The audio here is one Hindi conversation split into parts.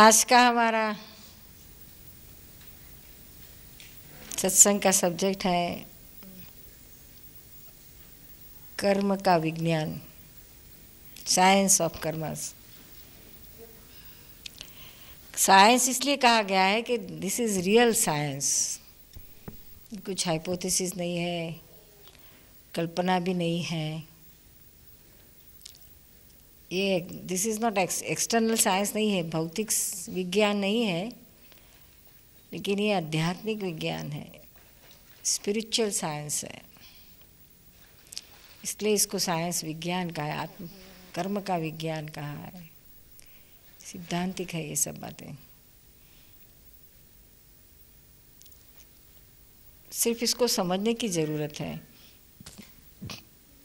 आज का हमारा सत्संग का सब्जेक्ट है कर्म का विज्ञान, साइंस ऑफ कर्मस। साइंस इसलिए कहा गया है कि दिस इज रियल साइंस। कुछ हाइपोथेसिस नहीं है, कल्पना भी नहीं है। ये this is not external science नहीं है, भौतिक विज्ञान नहीं है, लेकिन ये आध्यात्मिक विज्ञान है, स्पिरिचुअल साइंस है। इसलिए इसको साइंस विज्ञान का है, आत्म कर्म का विज्ञान कहा है। सिद्धांतिक है ये सब बातें। सिर्फ इसको समझने की ज़रूरत है।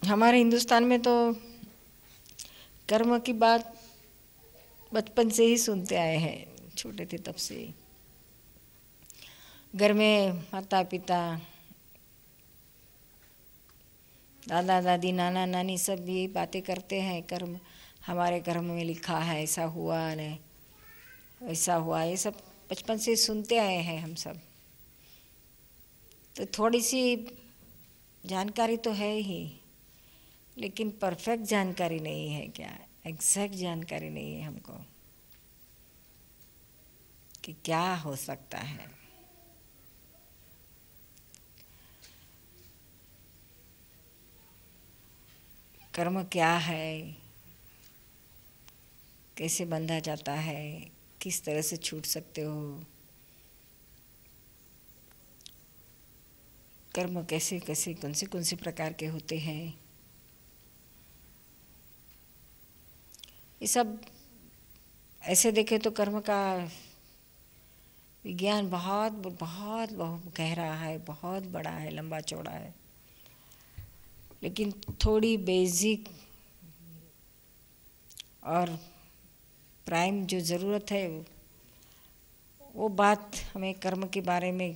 हमारे हिंदुस्तान में तो कर्म की बात बचपन से ही सुनते आए हैं, छोटे थे तब से। घर में माता पिता, दादा दादी, नाना नानी सब यही बातें करते हैं, कर्म हमारे कर्म में लिखा है, ऐसा हुआ न ऐसा हुआ, ये सब बचपन से सुनते आए हैं हम सब। तो थोड़ी सी जानकारी तो है ही, लेकिन परफेक्ट जानकारी नहीं है। क्या एग्जैक्ट जानकारी नहीं है हमको कि क्या हो सकता है। कर्म क्या है, कैसे बंधा जाता है, किस तरह से छूट सकते हो, कर्म कैसे कैसे कौन से प्रकार के होते हैं, ये सब ऐसे देखे तो कर्म का विज्ञान बहुत बहुत बहुत गहरा है, बहुत बड़ा है, लंबा चौड़ा है। लेकिन थोड़ी बेसिक और प्राइम जो ज़रूरत है वो बात हमें कर्म के बारे में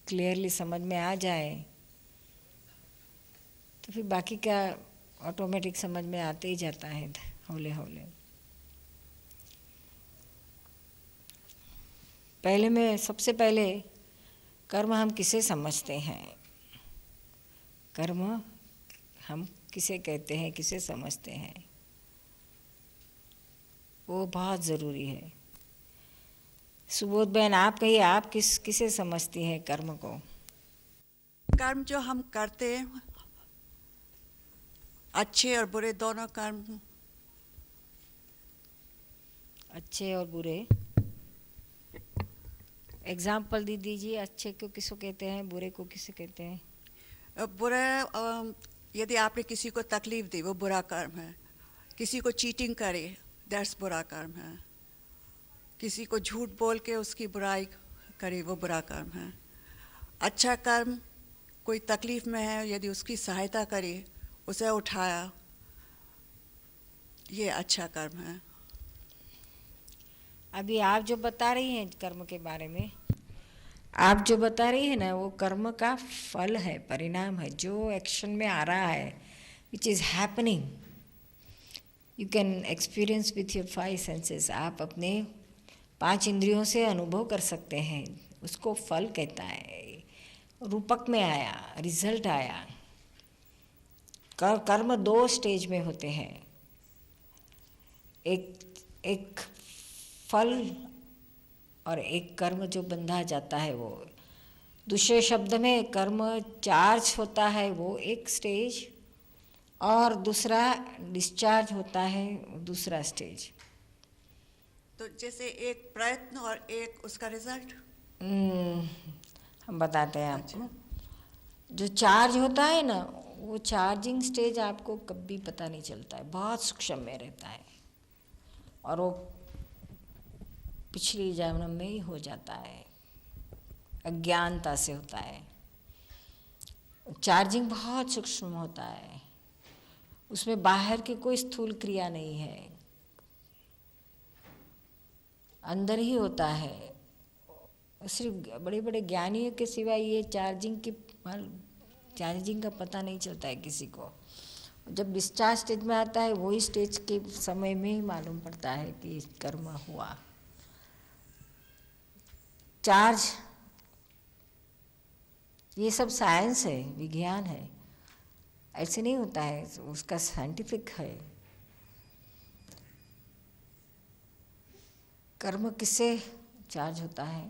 क्लियरली समझ में आ जाए तो फिर बाकी का ऑटोमेटिक समझ में आते ही जाता है हौले हौले। सबसे पहले कर्म हम किसे समझते हैं, कर्म हम किसे कहते हैं, किसे समझते हैं, वो बहुत ज़रूरी है। सुबोध बहन, आप कहिए, आप किसे समझती हैं कर्म को? कर्म जो हम करते हैं, अच्छे और बुरे दोनों कर्म। अच्छे और बुरे एग्जाम्पल दीजिए। अच्छे को किसको कहते हैं, बुरे को किसे कहते हैं? बुरा यदि आपने किसी को तकलीफ दी वो बुरा कर्म है। किसी को चीटिंग करे दैट्स बुरा कर्म है। किसी को झूठ बोल के उसकी बुराई करे वो बुरा कर्म है। अच्छा कर्म कोई तकलीफ में है, यदि उसकी सहायता करे, उसे उठाया, ये अच्छा कर्म है। अभी आप जो बता रही हैं कर्म के बारे में, आप जो बता रही है ना, वो कर्म का फल है, परिणाम है, जो एक्शन में आ रहा है, which is happening. You can experience with your 5 senses. आप अपने 5 इंद्रियों से अनुभव कर सकते हैं, उसको फल कहता है। रूपक में आया, रिजल्ट आया। कर्म 2 स्टेज में होते हैं, एक फल और एक कर्म जो बंधा जाता है वो। दूसरे शब्द में कर्म चार्ज होता है वो एक स्टेज, और दूसरा डिस्चार्ज होता है दूसरा स्टेज। तो जैसे एक प्रयत्न और एक उसका रिजल्ट हम बताते हैं आपको। अच्छा। जो चार्ज होता है ना, वो चार्जिंग स्टेज आपको कभी पता नहीं चलता है, बहुत सूक्ष्म में रहता है, और वो पिछली जन्म में ही हो जाता है, अज्ञानता से होता है। चार्जिंग बहुत सूक्ष्म होता है, उसमें बाहर की कोई स्थूल क्रिया नहीं है, अंदर ही होता है। सिर्फ बड़े बड़े ज्ञानियों के सिवाय ये चार्जिंग का पता नहीं चलता है किसी को। जब डिस्चार्ज स्टेज में आता है, वही स्टेज के समय में ही मालूम पड़ता है कि कर्म हुआ। चार्ज, ये सब साइंस है, विज्ञान है, ऐसे नहीं होता है, उसका साइंटिफिक है। कर्म किससे चार्ज होता है?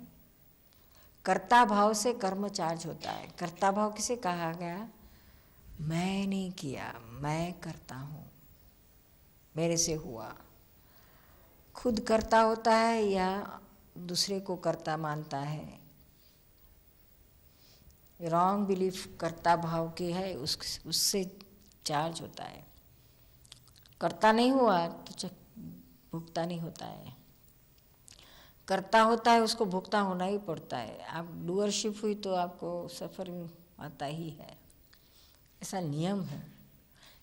कर्ता भाव से कर्म चार्ज होता है। कर्ता भाव किसे कहा गया? मैंने किया, मैं करता हूँ, मेरे से हुआ। खुद कर्ता होता है या दूसरे को कर्ता मानता है? रॉन्ग बिलीफ कर्ता भाव की है, उससे चार्ज होता है। कर्ता नहीं हुआ तो भुगता नहीं होता है। कर्ता होता है उसको भुगता होना ही पड़ता है। आप डूअरशिप हुई तो आपको सफरिंग आता ही है, ऐसा नियम है।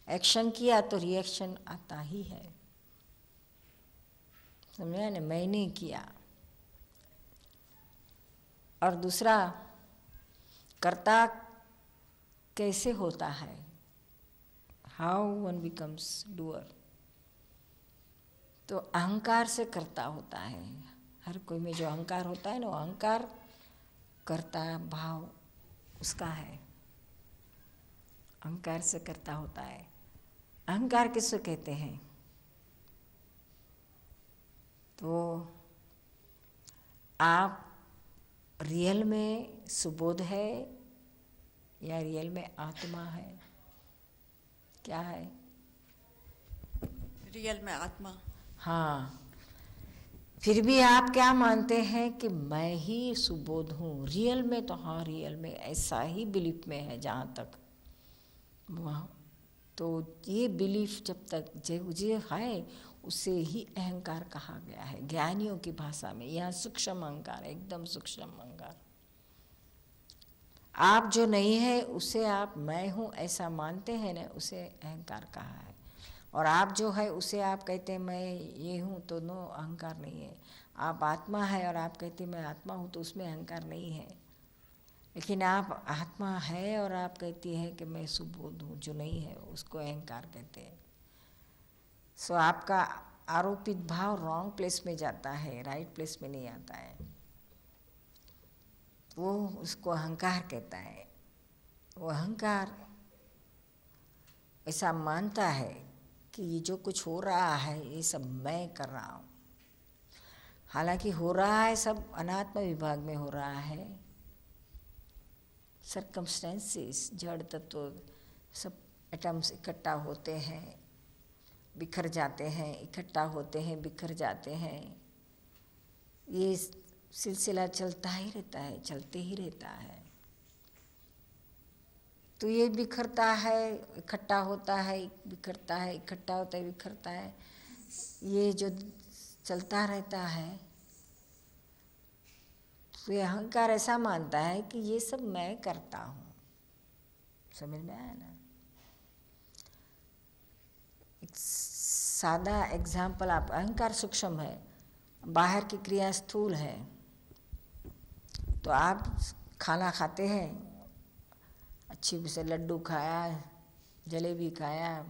एक्शन किया तो रिएक्शन आता ही है, समझा ना? मैंने किया। और दूसरा, कर्ता कैसे होता है? How one becomes doer? तो अहंकार से कर्ता होता है। हर कोई में जो अहंकार होता है ना, वो अहंकार कर्ता भाव उसका है, अहंकार से कर्ता होता है। अहंकार किसको कहते हैं? तो आप रियल में सुबोध है या रियल में आत्मा है? क्या है? रियल में आत्मा। हाँ, फिर भी आप क्या मानते हैं कि मैं ही सुबोध हूँ? रियल में तो हाँ, रियल में ऐसा ही बिलीफ में है जहाँ तक वहाँ। तो ये बिलीफ जब तक जो है उसे ही अहंकार कहा गया है ज्ञानियों की भाषा में। यह सूक्ष्म अहंकार, एकदम सूक्ष्म अहंकार। आप जो नहीं है उसे आप मैं हूँ ऐसा मानते हैं ना, उसे अहंकार कहा है। और आप जो है उसे आप कहते हैं मैं ये हूँ, तो नो, अहंकार नहीं है। आप आत्मा है और आप कहते हैं मैं आत्मा हूँ, तो उसमें अहंकार नहीं है। लेकिन आप आत्मा है और आप कहती है कि मैं सुबोध हूँ, जो नहीं है उसको अहंकार कहते हैं। सो आपका आरोपित भाव रॉन्ग प्लेस में जाता है, राइट प्लेस में नहीं आता है। वो उसको अहंकार कहता है। वो अहंकार ऐसा मानता है कि ये जो कुछ हो रहा है ये सब मैं कर रहा हूँ। हालांकि हो रहा है सब अनात्म विभाग में हो रहा है। सर्कमस्टेंसेस, जड़ तत्व, सब एटम्स इकट्ठा होते हैं, बिखर जाते हैं, इकट्ठा होते हैं, बिखर जाते हैं। ये सिलसिला चलता ही रहता है, चलते ही रहता है। तो ये बिखरता है, इकट्ठा होता है, बिखरता है, इकट्ठा होता है, बिखरता है। ये जो चलता रहता है, तो ये अहंकार ऐसा मानता है कि ये सब मैं करता हूँ। समझ में आया ना? एक सादा एग्जाम्पल, आप अहंकार सूक्ष्म है, बाहर की क्रिया स्थूल है। तो आप खाना खाते हैं, अच्छी से लड्डू खाया, जलेबी खाया,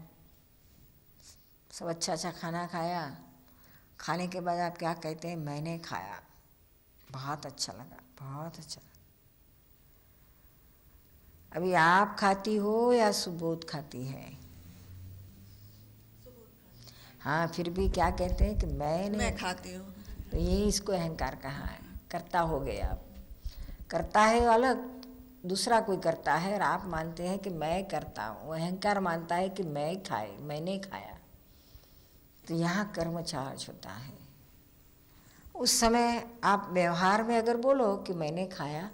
सब अच्छा अच्छा खाना खाया। खाने के बाद आप क्या कहते हैं? मैंने खाया, बहुत अच्छा लगा, बहुत अच्छा लगा। अभी आप खाती हो या सुबोध खाती है? हाँ, फिर भी क्या कहते हैं कि मैं खाती हूँ। तो ये इसको अहंकार कहा है, कर्ता हो गए आप। करता है अलग, दूसरा कोई करता है और आप मानते हैं कि मैं करता हूँ। अहंकार मानता है कि मैंने खाया। तो यहाँ कर्म चार्ज होता है। उस समय आप व्यवहार में अगर बोलो कि मैंने खाया,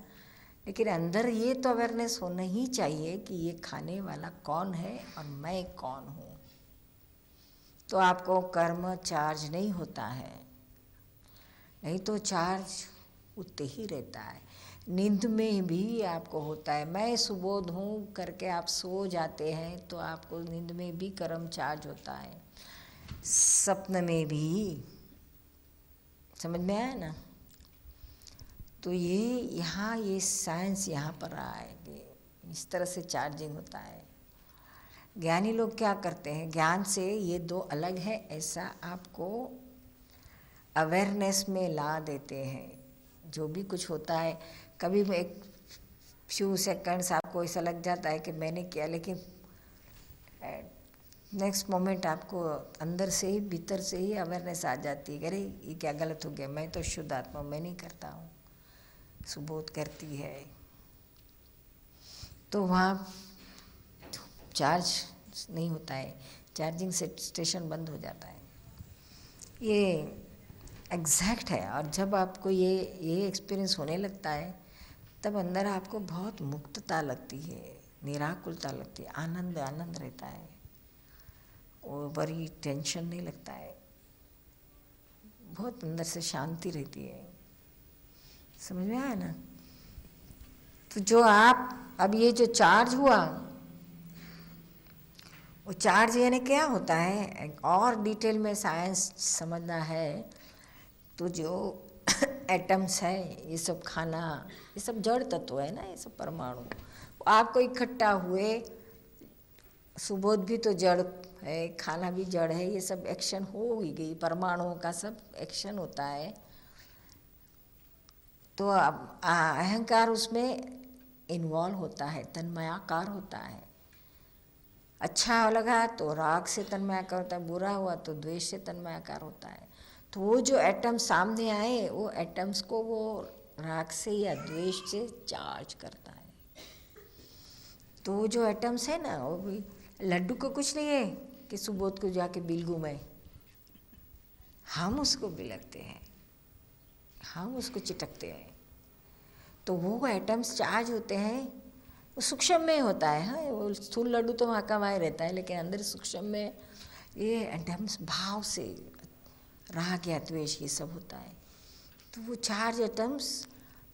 लेकिन अंदर ये तो अवेयरनेस होना ही चाहिए कि ये खाने वाला कौन है और मैं कौन हूँ। तो आपको कर्म चार्ज नहीं होता है, नहीं तो चार्ज उतने ही रहता है। नींद में भी आपको होता है, मैं सुबोध हूँ करके आप सो जाते हैं तो आपको नींद में भी कर्म चार्ज होता है, सपन में भी। समझ में आया ना? तो ये यहाँ ये साइंस यहाँ पर रहा है कि इस तरह से चार्जिंग होता है। ज्ञानी लोग क्या करते हैं, ज्ञान से ये दो अलग है ऐसा आपको अवेयरनेस में ला देते हैं। जो भी कुछ होता है, कभी एक फ्यू सेकंड्स आपको ऐसा लग जाता है कि मैंने किया, लेकिन नेक्स्ट मोमेंट आपको अंदर से ही, भीतर से ही अवेयरनेस आ जाती है, अरे ये क्या गलत हो गया, मैं तो शुद्ध आत्मा, मैं नहीं करता हूँ, सुबोध करती है। तो वहाँ चार्ज नहीं होता है, चार्जिंग स्टेशन बंद हो जाता है। ये एग्जैक्ट है। और जब आपको ये एक्सपीरियंस होने लगता है, तब अंदर आपको बहुत मुक्तता लगती है, निराकुलता लगती है, आनंद आनंद रहता है, और बड़ी टेंशन नहीं लगता है, बहुत अंदर से शांति रहती है। समझ में आया ना? तो जो आप अब ये जो चार्ज हुआ, वो चार्ज यानी क्या होता है, और डिटेल में साइंस समझना है तो जो एटम्स है, ये सब खाना, ये सब जड़ तत्व है ना, ये सब परमाणु आपको इकट्ठा हुए, सुबोध भी तो जड़ है, खाना भी जड़ है, ये सब एक्शन हो ही गई, परमाणुओं का सब एक्शन होता है। तो अब अहंकार उसमें इन्वॉल्व होता है, तन्मयाकार होता है। अच्छा लगा तो राग से तन्मयाकार होता है, बुरा हुआ तो द्वेष से तन्मयाकार होता है। तो वो जो एटम सामने आए, वो एटम्स को वो राग से या द्वेष से चार्ज करता है। तो वो जो एटम्स है ना, वो भी लड्डू को कुछ नहीं है कि सुबोध को जाके बिलगू में, हम उसको बिलकते हैं, हम उसको चिटकते हैं। तो वो एटम्स चार्ज होते हैं, वो सूक्ष्म में होता है। हाँ, वो स्थूल लड्डू तो वहाँ का वहाँ रहता है, लेकिन अंदर सूक्ष्म में ये एटम्स भाव से, राग या द्वेष, ये सब होता है। तो वो चार्ज एटम्स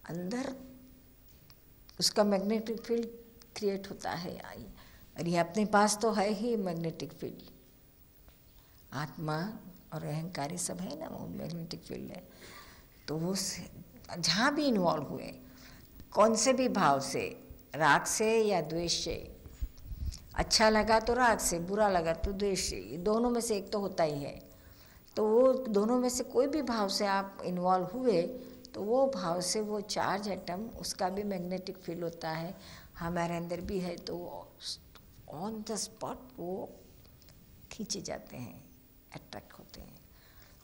अंदर, उसका मैग्नेटिक फील्ड क्रिएट होता है। और ये अपने पास तो है ही मैग्नेटिक फील्ड, आत्मा और अहंकारी सब है ना, वो मैग्नेटिक फील्ड है। तो वो जहाँ भी इन्वॉल्व हुए, कौन से भी भाव से, राग से या द्वेष से, अच्छा लगा तो राग से, बुरा लगा तो द्वेष से, ये दोनों में से एक तो होता ही है। तो वो दोनों में से कोई भी भाव से आप इन्वॉल्व हुए, तो वो भाव से वो चार्ज एटम, उसका भी मैग्नेटिक फील्ड होता है, हमारे अंदर भी है। तो ऑन द स्पॉट वो खींचे जाते हैं, अट्रैक्ट होते हैं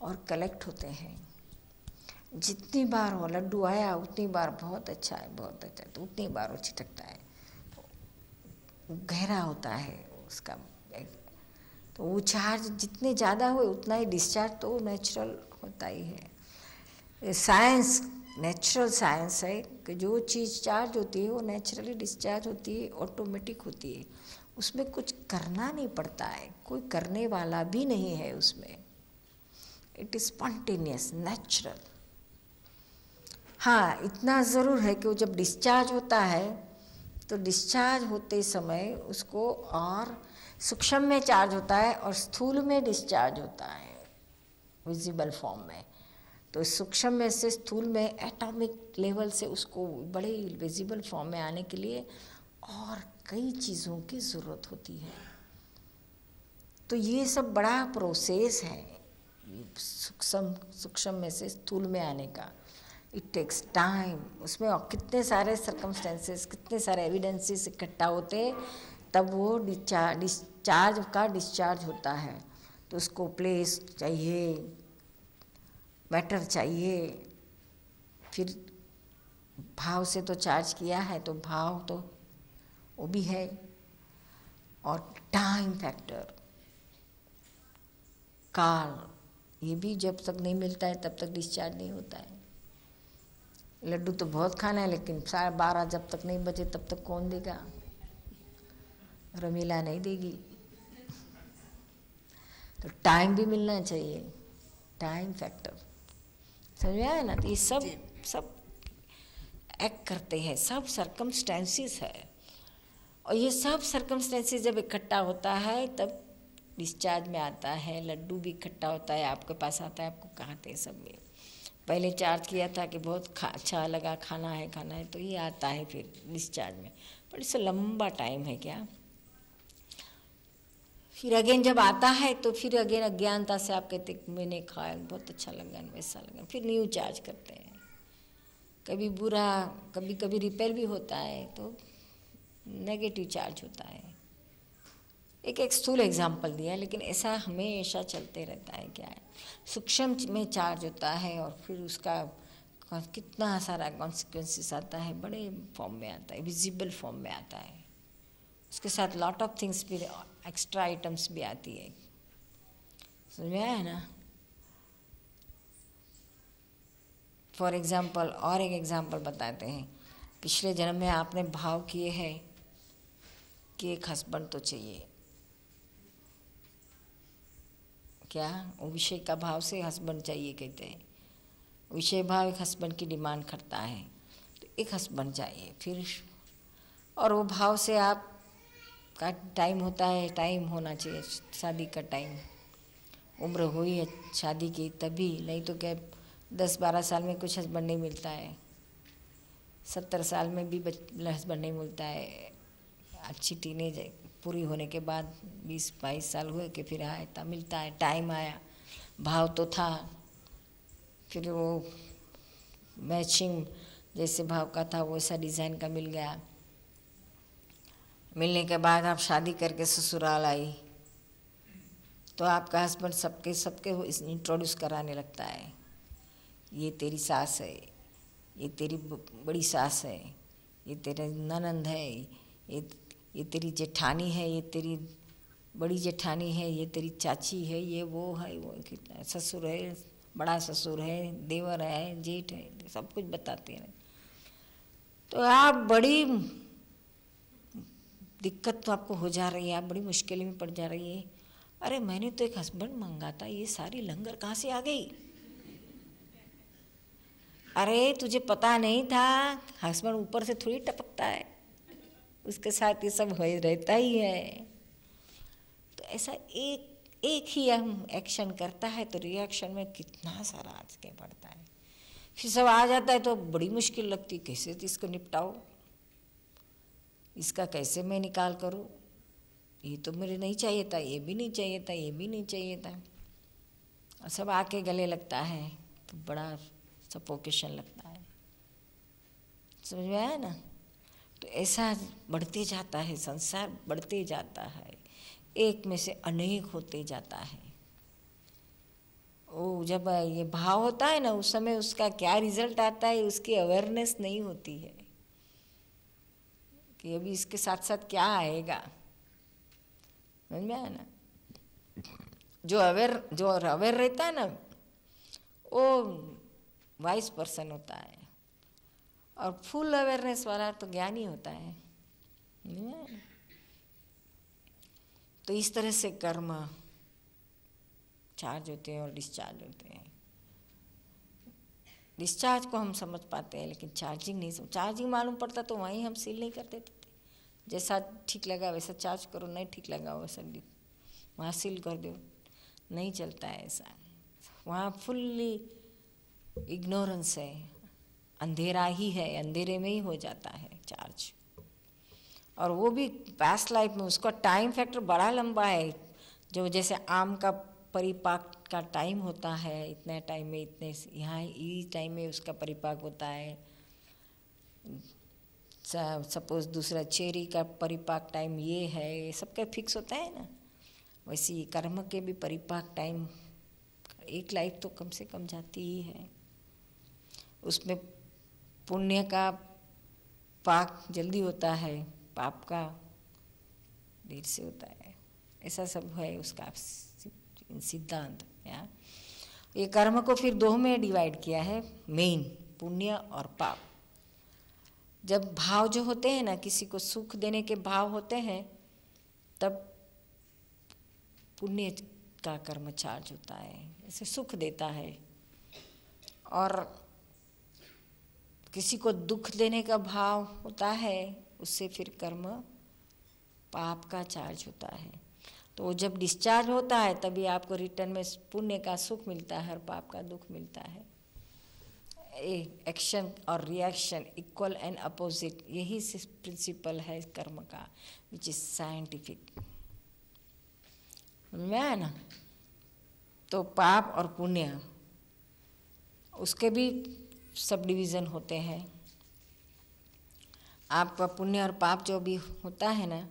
और कलेक्ट होते हैं। जितनी बार वो लड्डू आया उतनी बार बहुत अच्छा है, बहुत अच्छा है, तो उतनी बार वो छिटकता है, गहरा होता है उसका। तो वो चार्ज जितने ज़्यादा हुए उतना ही डिस्चार्ज तो नेचुरल होता ही है। साइंस नेचुरल साइंस है कि जो चीज़ चार्ज होती है वो नेचुरली डिस्चार्ज होती है, ऑटोमेटिक होती है, उसमें कुछ करना नहीं पड़ता है, कोई करने वाला भी नहीं है उसमें, इट इज़ स्पॉन्टेनियस, नेचुरल। हाँ, इतना ज़रूर है कि वो जब डिस्चार्ज होता है, तो डिस्चार्ज होते समय उसको और सूक्ष्म में चार्ज होता है और स्थूल में डिस्चार्ज होता है, विजिबल फॉर्म में। तो सूक्ष्म में से स्थूल में एटॉमिक लेवल से उसको बड़े विजिबल फॉर्म में आने के लिए और कई चीज़ों की ज़रूरत होती है। तो ये सब बड़ा प्रोसेस है सूक्ष्म में से स्थूल में आने का। इट टेक्स टाइम, उसमें कितने सारे सर्कमस्टेंसेस, कितने सारे एविडेंसेस इकट्ठा होते, तब वो डिस्चार्ज का डिस्चार्ज होता है। तो उसको प्लेस चाहिए, मैटर चाहिए, फिर भाव से तो चार्ज किया है, तो भाव तो वो भी है, और टाइम फैक्टर, काल, ये भी जब तक नहीं मिलता है तब तक डिस्चार्ज नहीं होता है। लड्डू तो बहुत खाना है, लेकिन 12:30 जब तक नहीं बजे तब तक कौन देगा, रमीला नहीं देगी। तो टाइम भी मिलना चाहिए, टाइम फैक्टर, समझ में आया ना? तो ये सब एक्ट करते हैं, सब सर्कमस्टेंसेस है, और ये सब सर्कमस्टेंसेस जब इकट्ठा होता है तब डिस्चार्ज में आता है। लड्डू भी इकट्ठा होता है, आपके पास आता है, आपको कहते हैं सब में पहले चार्ज किया था कि बहुत अच्छा लगा, खाना है, तो ये आता है फिर डिस्चार्ज में, पर इससे लंबा टाइम है क्या। फिर अगेन जब आता है तो फिर अगेन अज्ञानता से आप कहते मैंने खाया, बहुत अच्छा लगा, वैसा लगा, फिर न्यू चार्ज करते हैं। कभी बुरा, कभी कभी रिपेल भी होता है, तो नेगेटिव चार्ज होता है। एक स्थूल एग्जाम्पल दिया, लेकिन ऐसा हमेशा चलते रहता है। क्या है, सूक्ष्म में चार्ज होता है और फिर उसका कितना सारा कॉन्सिक्वेंसेस आता है, बड़े फॉर्म में आता है, विजिबल फॉर्म में आता है। उसके साथ लॉट ऑफ थिंग्स भी, एक्स्ट्रा आइटम्स भी आती है। समझ में आया ना? फॉर एग्जाम्पल, और एक एग्जाम्पल बताते हैं। पिछले जन्म में आपने भाव किए हैं कि एक हस्बैंड तो चाहिए, क्या वो विषय का भाव से हस्बैंड चाहिए कहते हैं। विषय भाव एक हस्बैंड की डिमांड करता है, तो एक हस्बैंड चाहिए। फिर और वो भाव से आप का टाइम होता है, टाइम होना चाहिए शादी का टाइम, उम्र हुई है शादी की तभी, नहीं तो क्या 10-12 साल में कुछ हस्बैंड नहीं मिलता है, 70 साल में भी हस्बैंड नहीं मिलता है। अच्छी टीनेज पूरी होने के बाद 20-22 साल हुए कि फिर आया मिलता है, टाइम आया, भाव तो था, फिर वो मैचिंग जैसे भाव का था वैसा डिज़ाइन का मिल गया। मिलने के बाद आप शादी करके ससुराल आई, तो आपका हस्बैंड सबके सबके इंट्रोड्यूस कराने लगता है। ये तेरी सास है, ये तेरी बड़ी सास है, ये तेरे ननंद है, ये तेरी जेठानी है, ये तेरी बड़ी जेठानी है, ये तेरी चाची है, ये वो है, वो कितना ससुर है, बड़ा ससुर है, देवर है, जेठ है, सब कुछ बताते हैं। तो आप बड़ी दिक्कत तो आपको हो जा रही है, आप बड़ी मुश्किल में पड़ जा रही है। अरे मैंने तो एक हस्बैंड मांगा था, ये सारी लंगर कहाँ से आ गई? अरे तुझे पता नहीं था, हस्बैंड ऊपर से थोड़ी टपकता है, उसके साथ ये सब रहता ही है। तो ऐसा एक ही हम एक्शन करता है तो रिएक्शन में कितना सारा आगे बढ़ता है। फिर सब आ जाता है तो बड़ी मुश्किल लगती, कैसे इसको निपटाओ, इसका कैसे मैं निकाल करूं, ये तो मेरे नहीं चाहिए था, ये भी नहीं चाहिए था, ये भी नहीं चाहिए था, और सब आके गले लगता है तो बड़ा सफोकेशन लगता है। समझ में आया ना? तो ऐसा बढ़ते जाता है, संसार बढ़ते जाता है, एक में से अनेक होते जाता है। वो जब ये भाव होता है ना, उस समय उसका क्या रिजल्ट आता है उसकी अवेयरनेस नहीं होती है कि अभी इसके साथ साथ क्या आएगा। समझ में आया ना? जो अवेयर रहता है ना, वो वाइस पर्सन होता है, और फुल अवेयरनेस वाला तो ज्ञानी होता है। तो इस तरह से कर्म चार्ज होते हैं और डिस्चार्ज होते हैं। डिस्चार्ज को हम समझ पाते हैं, लेकिन चार्जिंग नहीं समझ। चार्जिंग मालूम पड़ता तो वहीं हम सील नहीं कर देते थे, जैसा ठीक लगा वैसा चार्ज करो, नहीं ठीक लगा वैसा वहाँ सील कर दो, नहीं चलता है ऐसा। वहाँ फुल्ली इग्नोरेंस है, अंधेरा ही है, अंधेरे में ही हो जाता है चार्ज। और वो भी पास्ट लाइफ में उसका टाइम फैक्टर बड़ा लंबा है। जो जैसे आम का परिपाक का टाइम होता है, इतने टाइम में इतने, यहाँ इस टाइम में उसका परिपाक होता है। सपोज दूसरा चेरी का परिपाक टाइम ये है, ये सबका फिक्स होता है ना। वैसे ही कर्म के भी परिपाक टाइम, एक लाइफ तो कम से कम जाती ही है। उसमें पुण्य का पाक जल्दी होता है, पाप का देर से होता है। ऐसा सब है उसका सिद्धांत। या ये कर्म को फिर दो में डिवाइड किया है, मेन पुण्य और पाप। जब भाव जो होते हैं ना, किसी को सुख देने के भाव होते हैं, तब पुण्य का कर्म चार्ज होता है, जैसे सुख देता है। और किसी को दुख देने का भाव होता है, उससे फिर कर्म पाप का चार्ज होता है। तो जब डिस्चार्ज होता है तभी आपको रिटर्न में पुण्य का सुख मिलता है और पाप का दुख मिलता है। एक्शन और रिएक्शन इक्वल एंड अपोजिट, यही प्रिंसिपल है कर्म का, विच इज साइंटिफिक। समझ आया ना? तो पाप और पुण्य उसके भी सब डिवीज़न होते हैं। आपका पुण्य और पाप जो भी होता है ना,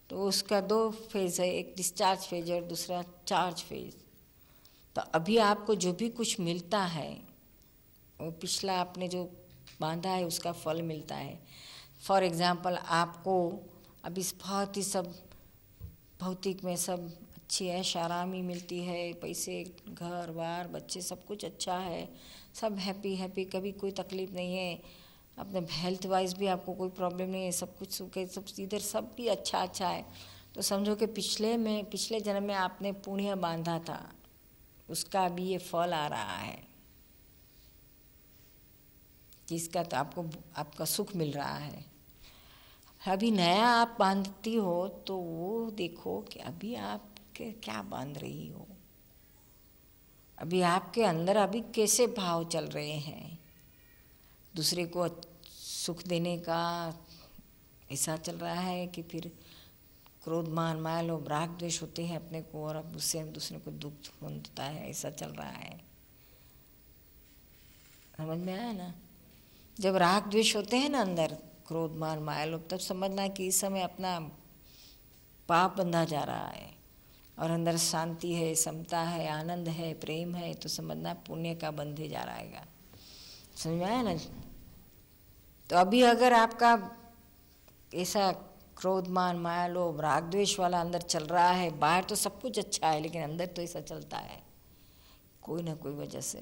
तो उसका 2 फेज़ है, एक डिस्चार्ज फेज और दूसरा चार्ज फेज। तो अभी आपको जो भी कुछ मिलता है वो पिछला आपने जो बांधा है उसका फल मिलता है। फॉर एग्ज़ाम्पल आपको अभी बहुत ही सब भौतिक में सब अच्छी ऐश आरामी मिलती है, पैसे, घर बार, बच्चे, सब कुछ अच्छा है, सब हैप्पी हैप्पी, कभी कोई तकलीफ़ नहीं है, अपने हेल्थ वाइज भी आपको कोई प्रॉब्लम नहीं है, सब कुछ सुख है, सब इधर सब भी अच्छा अच्छा है। तो समझो कि पिछले जन्म में आपने पुण्य बांधा था, उसका अभी ये फल आ रहा है, जिसका तो आपका सुख मिल रहा है। अभी नया आप बांधती हो तो वो देखो कि अभी आप क्या बांध रही हो, अभी आपके अंदर अभी कैसे भाव चल रहे हैं, दूसरे को सुख देने का ऐसा चल रहा है कि फिर क्रोध मान माया लोभ राग द्वेष होते हैं अपने को, और अब उससे दूसरे को दुख होता है, ऐसा चल रहा है। समझ में आया ना? जब राग द्वेष होते हैं ना अंदर, क्रोध मान माया लोभ, तब समझना कि इस समय अपना पाप बंधा जा रहा है, और अंदर शांति है, समता है, आनंद है, प्रेम है, तो समझना पुण्य का बंधे जा रहा है। समझ में आया ना? तो अभी अगर आपका ऐसा क्रोध मान माया लोभ राग द्वेष वाला अंदर चल रहा है, बाहर तो सब कुछ अच्छा है लेकिन अंदर तो ऐसा चलता है कोई ना कोई वजह से,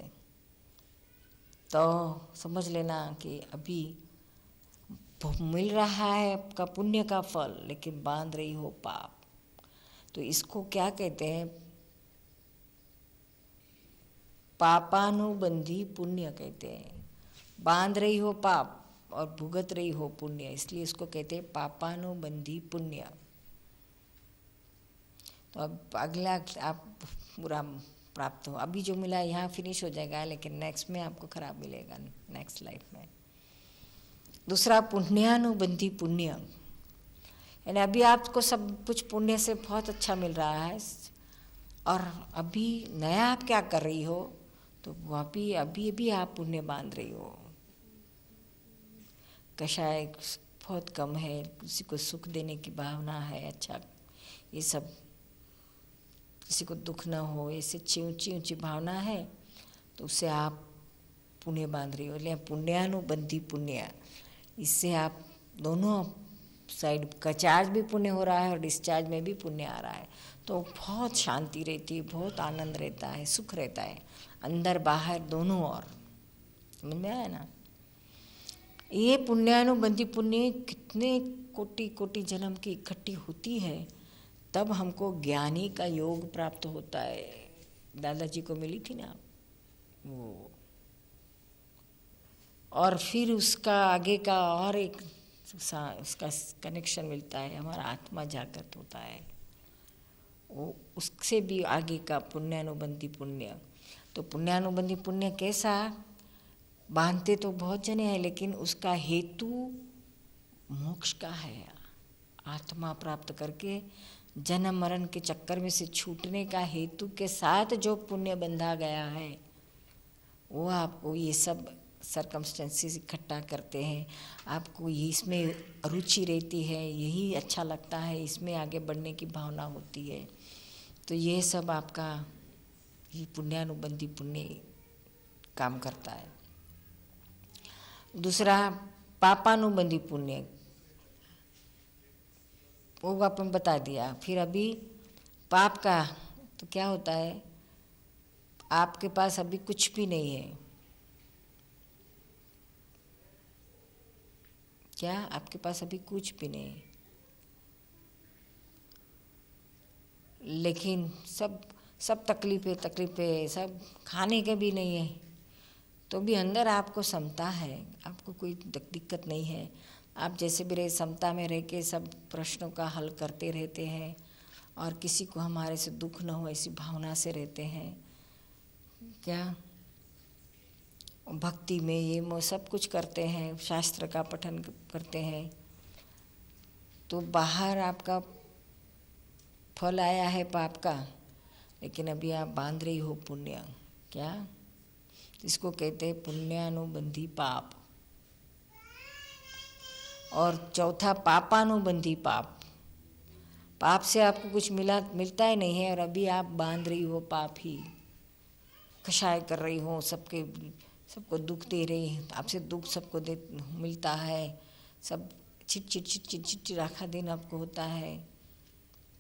तो समझ लेना कि अभी मिल रहा है आपका पुण्य का फल, लेकिन बांध रही हो पाप। तो इसको क्या कहते हैं? पापानुबंधी पुण्य कहते हैं। बांध रही हो पाप और भुगत रही हो पुण्य, इसलिए इसको कहते हैं पापानुबंधी पुण्य। तो अब अगला आप पूरा प्राप्त हो, अभी जो मिला यहाँ फिनिश हो जाएगा, लेकिन नेक्स्ट में आपको खराब मिलेगा, नेक्स्ट लाइफ में। दूसरा पुण्यानुबंधी पुण्य, यानी अभी आपको सब कुछ पुण्य से बहुत अच्छा मिल रहा है, और अभी नया आप क्या कर रही हो, तो अभी अभी आप पुण्य बांध रही हो। कषाय बहुत कम है, किसी को सुख देने की भावना है, अच्छा ये सब, किसी को दुख ना हो, ऐसे ऊंची ऊंची भावना है, तो उससे आप पुण्य बांध रही हो। लेकिन पुण्यानुबंधी पुण्य, इससे आप दोनों साइड का चार्ज भी पुण्य हो रहा है और डिस्चार्ज में भी पुण्य आ रहा है, तो बहुत शांति रहती है, बहुत आनंद रहता है, सुख रहता है अंदर बाहर दोनों ओर। समझ में आया ना? ये पुण्यानुबंधी पुण्य कितने कोटि कोटि जन्म की इकट्ठी होती है, तब हमको ज्ञानी का योग प्राप्त होता है। दादाजी को मिली थी ना वो, और फिर उसका आगे का और एक उसका कनेक्शन मिलता है, हमारा आत्मा जागृत होता है, वो उससे भी आगे का पुण्यानुबंधी पुण्य। तो पुण्यानुबंधी पुण्य कैसा? बांधते तो बहुत जने हैं, लेकिन उसका हेतु मोक्ष का है, आत्मा प्राप्त करके जन्म मरण के चक्कर में से छूटने का हेतु के साथ जो पुण्य बंधा गया है, वो आपको ये सब सर्कमस्टेंसेस इकट्ठा करते हैं, आपको इसमें रुचि रहती है, यही अच्छा लगता है, इसमें आगे बढ़ने की भावना होती है, तो ये सब आपका ये पुण्यानुबंधी पुण्य काम करता है। दूसरा पापानुबंधी पुण्य, वो अपन बता दिया। फिर अभी पाप का तो क्या होता है, आपके पास अभी कुछ भी नहीं है, क्या आपके पास अभी कुछ भी नहीं, लेकिन सब तकलीफें, सब खाने के भी नहीं है, तो भी अंदर आपको समता है, आपको कोई दिक्कत नहीं है, आप जैसे भी रहे समता में रह के सब प्रश्नों का हल करते रहते हैं, और किसी को हमारे से दुख न हो ऐसी भावना से रहते हैं। क्या भक्ति में ये वो सब कुछ करते हैं, शास्त्र का पठन करते हैं, तो बाहर आपका फल आया है पाप का, लेकिन अभी आप बांध रही हो पुण्य। क्या तो इसको कहते हैं पुण्यानुबंधी पाप। और चौथा पापानुबंधी पाप। पाप से आपको कुछ मिलता ही नहीं है और अभी आप बांध रही हो पाप ही, कषाय कर रही हो, सबको दुख दे रही, आपसे दुख सबको मिलता है, सब चिड़चिड़ाखा दिन आपको होता है,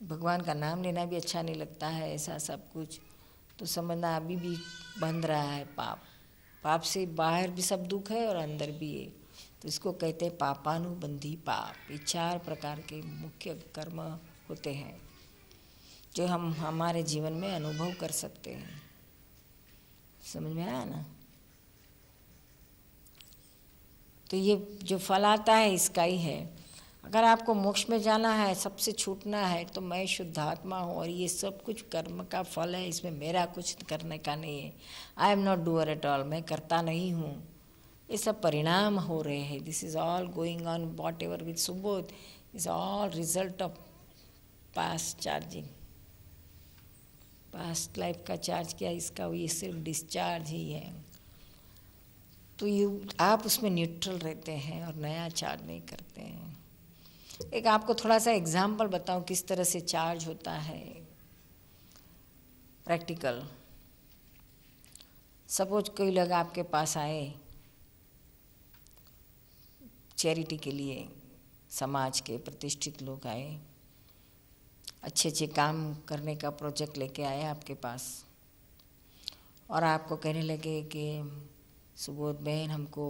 भगवान का नाम लेना भी अच्छा नहीं लगता है, ऐसा सब कुछ, तो समझना अभी भी बंध रहा है पाप। पाप से बाहर भी सब दुख है और अंदर भी है, तो इसको कहते हैं पापानुबंधी पाप। ये 4 प्रकार के मुख्य कर्म होते हैं जो हम हमारे जीवन में अनुभव कर सकते हैं। समझ में आया ना? तो ये जो फल आता है इसका ही है। अगर आपको मोक्ष में जाना है, सबसे छूटना है, तो मैं शुद्धात्मा हूँ और ये सब कुछ कर्म का फल है, इसमें मेरा कुछ करने का नहीं है। I am not doer at all, मैं करता नहीं हूँ, ये सब परिणाम हो रहे हैं। This is all going on, what ever with Subodh is all result of past charging, past life का चार्ज किया, इसका ये सिर्फ डिस्चार्ज ही है। तो ये आप उसमें न्यूट्रल रहते हैं और नया चार्ज नहीं करते हैं। एक आपको थोड़ा सा एग्जाम्पल बताऊं किस तरह से चार्ज होता है, प्रैक्टिकल। सपोज कोई लोग आपके पास आए चैरिटी के लिए, समाज के प्रतिष्ठित लोग आए, अच्छे अच्छे काम करने का प्रोजेक्ट लेके आए आपके पास, और आपको कहने लगे कि सुबोध बहन हमको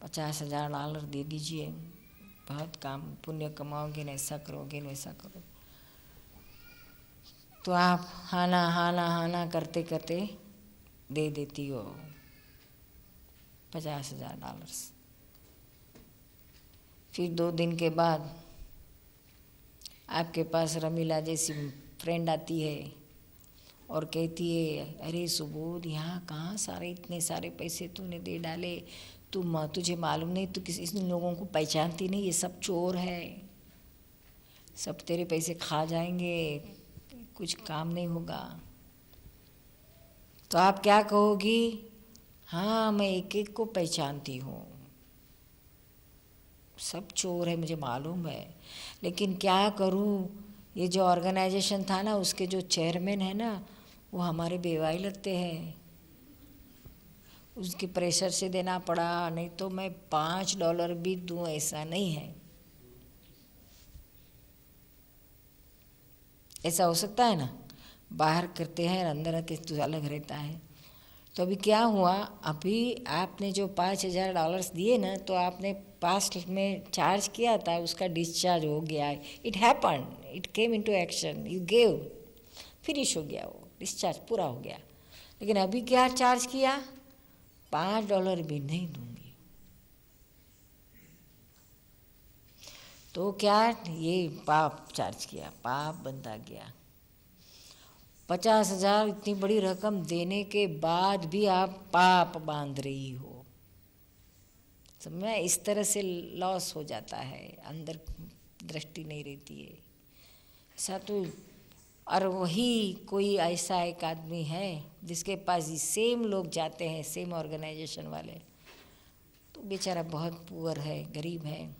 $50,000 दे दीजिए, बहुत काम पुण्य कमाओगे न, ऐसा करोगे न वैसा करो। तो आप हाना करते करते दे देती हो $50,000। फिर 2 दिन के बाद आपके पास रमीला जैसी फ्रेंड आती है और कहती है, अरे सुबोध यहाँ कहाँ इतने सारे पैसे तूने दे डाले, तुझे मालूम नहीं, तू इन लोगों को पहचानती नहीं, ये सब चोर है, सब तेरे पैसे खा जाएंगे, कुछ काम नहीं होगा। तो आप क्या कहोगी? हाँ, मैं एक एक को पहचानती हूँ, सब चोर है मुझे मालूम है, लेकिन क्या करूँ, ये जो ऑर्गेनाइजेशन था ना, उसके जो चेयरमैन है ना, वो हमारे बेवाई लगते हैं, उसके प्रेशर से देना पड़ा, नहीं तो मैं $5 भी दूँ ऐसा नहीं है। ऐसा हो सकता है ना? बाहर करते हैं अंदर आके तो अलग रहता है। तो अभी क्या हुआ, अभी आपने जो $5,000 दिए ना, तो आपने पास्ट में चार्ज किया था, उसका डिस्चार्ज हो गया। It happen, it came into action, you gave, finish हो गया, वो डिस्चार्ज पूरा हो गया। लेकिन अभी क्या चार्ज किया? $5 भी नहीं दूंगी। तो क्या ये पाप चार्ज किया, पाप बनता गया। 50,000 इतनी बड़ी रकम देने के बाद भी आप पाप बांध रही हो। समझ में? इस तरह से लॉस हो जाता है, अंदर दृष्टि नहीं रहती है ऐसा। तो और वही कोई ऐसा एक आदमी है जिसके पास ये सेम लोग जाते हैं, सेम ऑर्गेनाइजेशन वाले, तो बेचारा बहुत पुअर है, गरीब है,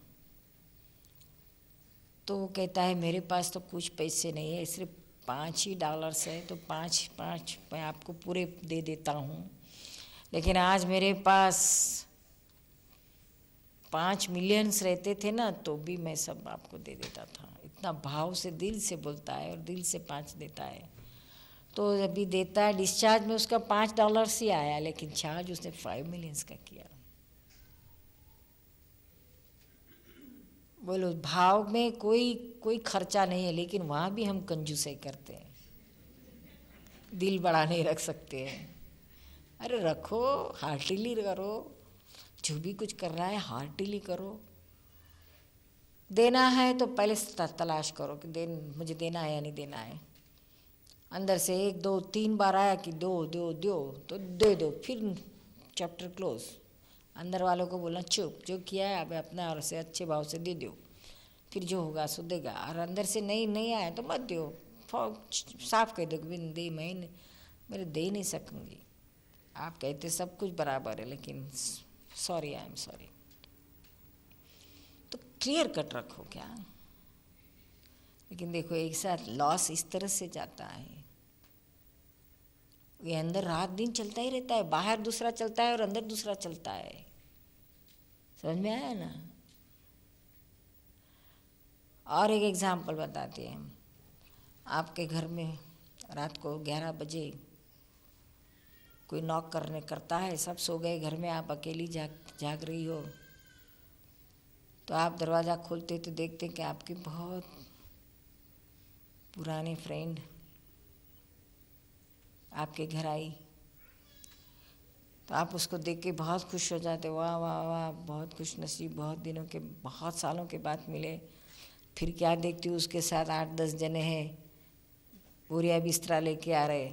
तो वो कहता है मेरे पास तो कुछ पैसे नहीं है, सिर्फ $5 है, तो पाँच मैं आपको पूरे दे देता हूँ, लेकिन आज मेरे पास 5 मिलियंस रहते थे ना, तो भी मैं सब आपको दे देता था। इतना भाव से, दिल से बोलता है और दिल से 5 देता है। तो अभी देता है, डिस्चार्ज में उसका $5 ही आया, लेकिन चार्ज उसने 5 मिलियंस का किया। बोलो, भाव में कोई खर्चा नहीं है, लेकिन वहाँ भी हम कंजूसाई करते हैं, दिल बड़ा नहीं रख सकते हैं। अरे रखो, हार्टिली करो, जो भी कुछ कर रहा है हार्टिली करो। देना है तो पहले तलाश करो कि मुझे देना है या नहीं देना है। अंदर से 1 2 3 बार आया कि दो तो दे दो, फिर चैप्टर क्लोज। अंदर वालों को बोलना चुप, जो किया है अब अपना और से अच्छे भाव से दे दो, फिर जो होगा सो देगा। और अंदर से नहीं आया तो मत दो, साफ कह दो कि दे, मैं दे नहीं सकूँगी, आप कहते सब कुछ बराबर है, लेकिन सॉरी, आई एम सॉरी। तो क्लियर कट रखो क्या। लेकिन देखो एक साथ लॉस इस तरह से जाता है, ये अंदर रात दिन चलता ही रहता है, बाहर दूसरा चलता है और अंदर दूसरा चलता है। समझ में आया ना। और एक एग्जाम्पल बताते हैं हम। आपके घर में रात को 11 बजे कोई नॉक करता है, सब सो गए घर में, आप अकेली जाग रही हो, तो आप दरवाज़ा खोलते तो देखते कि आपकी बहुत पुरानी फ्रेंड आपके घर आई। तो आप उसको देख के बहुत खुश हो जाते, वाह वाह वाह, बहुत खुश नसीब, बहुत दिनों के, बहुत सालों के बाद मिले। फिर क्या देखती हूँ, उसके साथ 8-10 जने हैं, बोरिया बिस्तरा लेके आ रहे।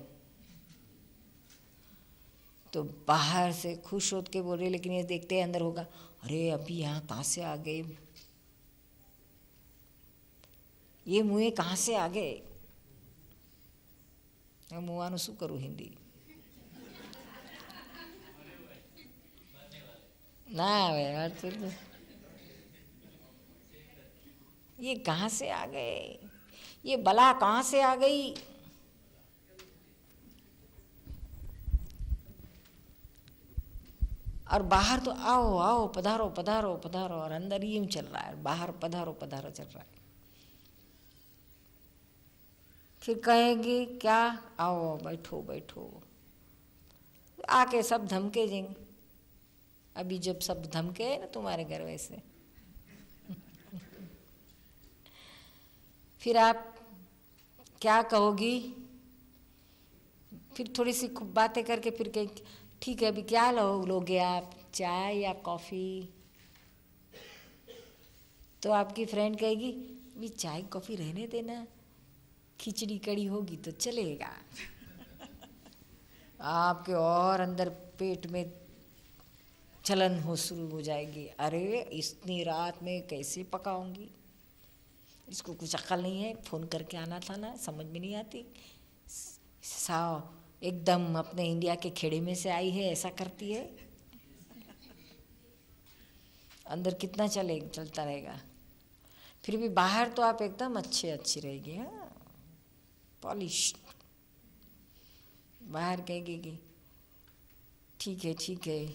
तो बाहर से खुश होकर के बोल रहे, लेकिन ये देखते हैं अंदर होगा, अरे अभी यहाँ कहाँ से आ गए, ये मुँह कहाँ से आ गए। मुँह शू करूँ हिंदी ना यार, तो ये कहाँ से आ गए, ये बला कहाँ से आ गई। और बाहर तो आओ आओ, पधारो पधारो पधारो, और अंदर यूं चल रहा है, बाहर पधारो पधारो चल रहा है। फिर कहेंगे क्या, आओ बैठो बैठो, आके सब धमके देंगे। अभी जब सब धमके है ना तुम्हारे घर वैसे फिर आप क्या कहोगी, फिर थोड़ी सी खूब बातें करके फिर कहें, ठीक है अभी क्या लोगे आप, चाय या कॉफ़ी। तो आपकी फ्रेंड कहेगी, अभी चाय कॉफ़ी रहने देना, खिचड़ी कड़ी होगी तो चलेगा। आपके और अंदर पेट में चलन हो शुरू हो जाएगी, अरे इतनी रात में कैसे पकाऊंगी, इसको कुछ अक्ल नहीं है, फ़ोन करके आना था ना, समझ में नहीं आती, साव एकदम अपने इंडिया के खेड़े में से आई है, ऐसा करती है। अंदर कितना चलता रहेगा। फिर भी बाहर तो आप एकदम अच्छी रहेगी, हाँ पॉलिश। बाहर कहेगी कि ठीक है,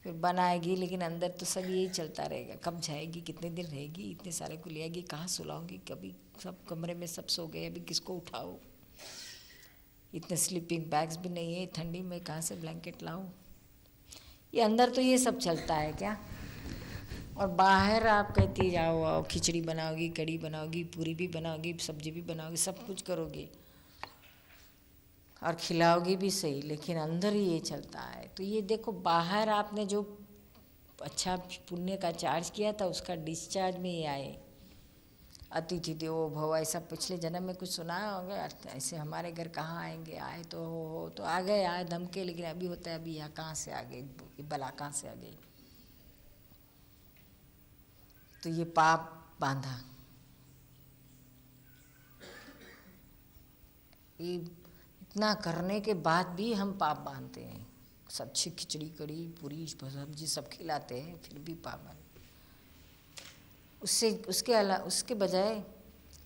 फिर बनाएगी, लेकिन अंदर तो सब यही चलता रहेगा, कब जाएगी, कितने दिन रहेगी, इतने सारे को ले आएगी, कहाँ सुलाऊंगी, कभी सब कमरे में सब सो गए, अभी किसको उठाओ, इतने स्लीपिंग बैग्स भी नहीं है, ठंडी में कहाँ से ब्लैंकेट लाऊं। ये अंदर तो ये सब चलता है क्या। और बाहर आप कहती जाओ आओ, खिचड़ी बनाओगी, कड़ी बनाओगी, पूरी भी बनाओगी, सब्जी भी बनाओगी, सब कुछ करोगी और खिलाओगी भी सही, लेकिन अंदर ही ये चलता है। तो ये देखो, बाहर आपने जो अच्छा पुण्य का चार्ज किया था, उसका डिस्चार्ज में ये आए। अतिथि देवो भव, ऐसा पिछले जन्म में कुछ सुना होगा, ऐसे हमारे घर कहाँ आएंगे, आए तो हो तो आ गए, आए धमके, लेकिन अभी होता है, अभी यहाँ कहाँ से आ गई, बला कहाँ से आ गई। तो ये पाप बांधा, ये इतना करने के बाद भी हम पाप बांधते हैं। अच्छी खिचड़ी कड़ी पूरी सब्जी सब खिलाते हैं, फिर भी पाप बांधते। उसके बजाय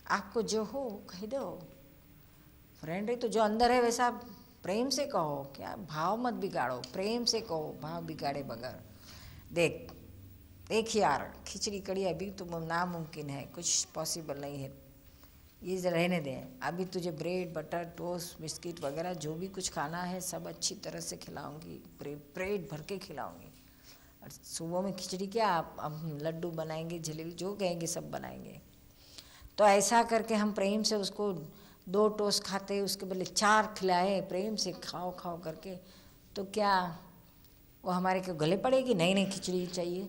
आपको जो हो कह दो, फ्रेंड है तो जो अंदर है वैसा प्रेम से कहो, क्या भाव मत बिगाड़ो, प्रेम से कहो, भाव बिगाड़े बगैर। देख यार, खिचड़ी कड़ी अभी तो नामुमकिन है, कुछ पॉसिबल नहीं है, ये रहने दें, अभी तुझे ब्रेड बटर टोस्ट बिस्किट वगैरह जो भी कुछ खाना है सब अच्छी तरह से खिलाऊंगी, पेट भर के खिलाऊंगी। और सुबह में खिचड़ी क्या, आप लड्डू बनाएंगे, जलेबी जो कहेंगे सब बनाएंगे। तो ऐसा करके हम प्रेम से उसको 2 टोस्ट खाते, उसके बदले 4 खिलाए, प्रेम से खाओ खाओ करके, तो क्या वो हमारे क्यों गले पड़ेगी, नहीं खिचड़ी चाहिए,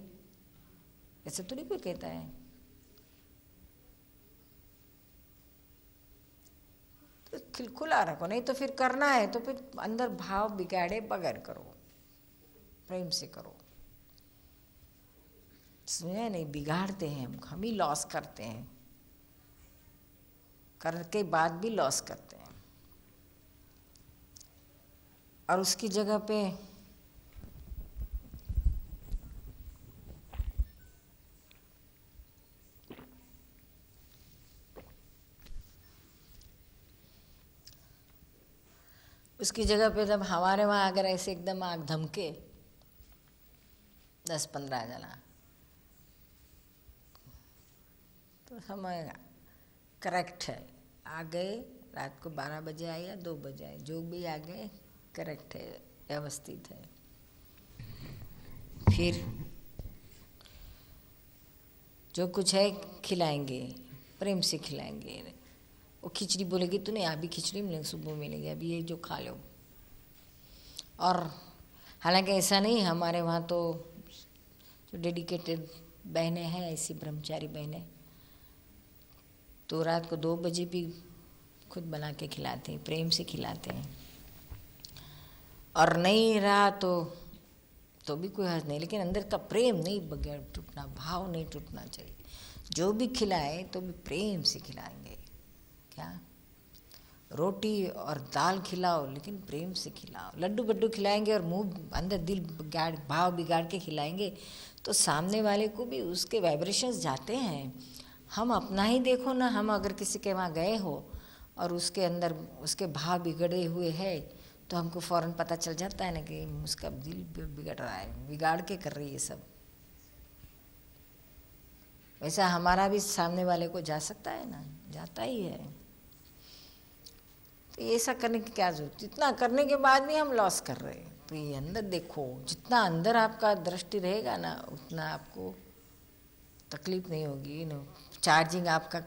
ऐसा थोड़ी कोई कहता है। तो खुला रखो, नहीं तो फिर करना है तो फिर अंदर भाव बिगाड़े बगैर करो, प्रेम से करो। सुने नहीं, बिगाड़ते हैं हम ही लॉस करते हैं, करके बाद भी लॉस करते हैं। और उसकी जगह पे जब हमारे वहाँ अगर ऐसे एकदम आग धमके 10-15 जना, तो समझ करेक्ट है, आ गए, रात को 12 बजे आए या 2 बजे आए, जो भी आ गए करेक्ट है, व्यवस्थित है। फिर जो कुछ है खिलाएंगे, प्रेम से खिलाएंगे। वो खिचड़ी बोलेगी तूने अभी खिचड़ी मिलेगी, सुबह मिलेगी, अभी ये जो खा लो। और हालांकि ऐसा नहीं, हमारे वहाँ तो जो डेडिकेटेड बहनें हैं, ऐसी ब्रह्मचारी बहनें, तो रात को 2 बजे भी खुद बना के खिलाते हैं, प्रेम से खिलाते हैं। और नहीं रहा तो भी कोई हर्ज नहीं, लेकिन अंदर का प्रेम नहीं बगैर टूटना, भाव नहीं टूटना चाहिए। जो भी खिलाए तो भी प्रेम से खिलाएंगे। क्या रोटी और दाल खिलाओ, लेकिन प्रेम से खिलाओ। लड्डू बड्डू खिलाएंगे और मुंह अंदर दिल बिगाड़, भाव बिगाड़ के खिलाएंगे तो सामने वाले को भी उसके वाइब्रेशंस जाते हैं। हम अपना ही देखो ना, हम अगर किसी के वहाँ गए हो और उसके अंदर उसके भाव बिगड़े हुए है तो हमको फ़ौरन पता चल जाता है ना कि उसका दिल बिगड़ रहा है, बिगाड़ के कर रही है सब। वैसा हमारा भी सामने वाले को जा सकता है ना, जाता ही है। तो ऐसा करने की क्या जरूरत, इतना करने के बाद भी हम लॉस कर रहे हैं। तो ये अंदर देखो, जितना अंदर आपका दृष्टि रहेगा ना उतना आपको तकलीफ नहीं होगी ना, चार्जिंग आपका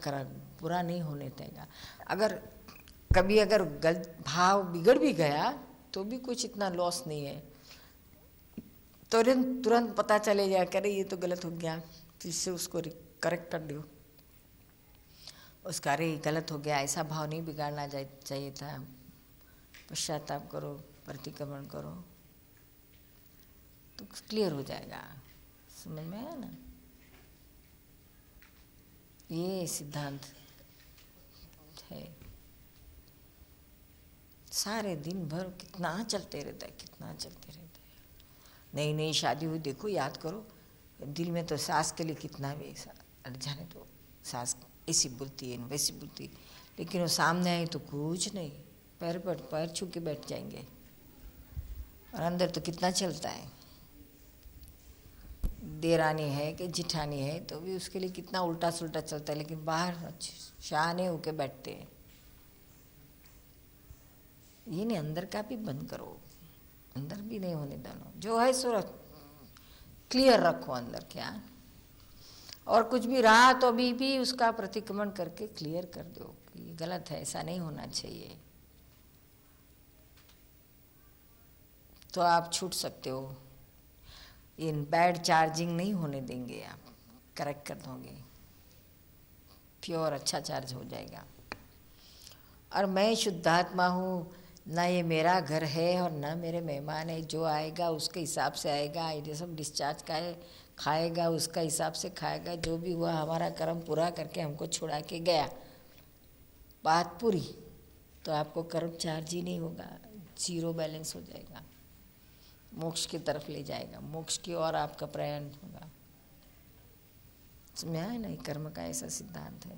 पूरा नहीं होने देगा। अगर कभी अगर गलत भाव बिगड़ भी गया तो भी कुछ इतना लॉस नहीं है, तुरंत पता चले जाए करे ये तो गलत हो गया, फिर से उसको करेक्ट कर दो। उसका अरे गलत हो गया, ऐसा भाव नहीं बिगाड़ना चाहिए था, पश्चाताप करो, प्रतिक्रमण करो, तो क्लियर हो जाएगा। समझ में आया ना? ये सिद्धांत है। सारे दिन भर कितना चलते रहता है, कितना चलते रहता है। नई नई शादी हुई, देखो याद करो, दिल में तो सास के लिए कितना भी अट जाने, तो सास ऐसी बोलती है वैसी बोलती, लेकिन वो सामने आए तो कुछ नहीं, पैर छू के बैठ जाएंगे। और अंदर तो कितना चलता है, देरानी है कि जिठानी है तो भी उसके लिए कितना उल्टा सुल्टा चलता है, लेकिन बाहर शाने होके बैठते हैं। ये नहीं, अंदर का भी बंद करो, अंदर भी नहीं होने देना, जो है सो क्लियर रखो अंदर। क्या और कुछ भी रहा तो अभी भी उसका प्रतिक्रमण करके क्लियर कर दो कि ये गलत है, ऐसा नहीं होना चाहिए, तो आप छूट सकते हो। इन बैड चार्जिंग नहीं होने देंगे, आप करेक्ट कर दोगे, प्योर अच्छा चार्ज हो जाएगा। और मैं शुद्धात्मा हूँ, ना ये मेरा घर है और ना मेरे मेहमान है, जो आएगा उसके हिसाब से आएगा, ये सब डिस्चार्ज का है, खाएगा उसका हिसाब से खाएगा, जो भी हुआ हमारा कर्म पूरा करके हमको छुड़ा के गया, बात पूरी। तो आपको कर्म चार्ज ही नहीं होगा, जीरो बैलेंस हो जाएगा, मोक्ष की तरफ ले जाएगा, मोक्ष की ओर आपका प्रयाण होगा। समझ आया नहीं? कर्म का ऐसा सिद्धांत है।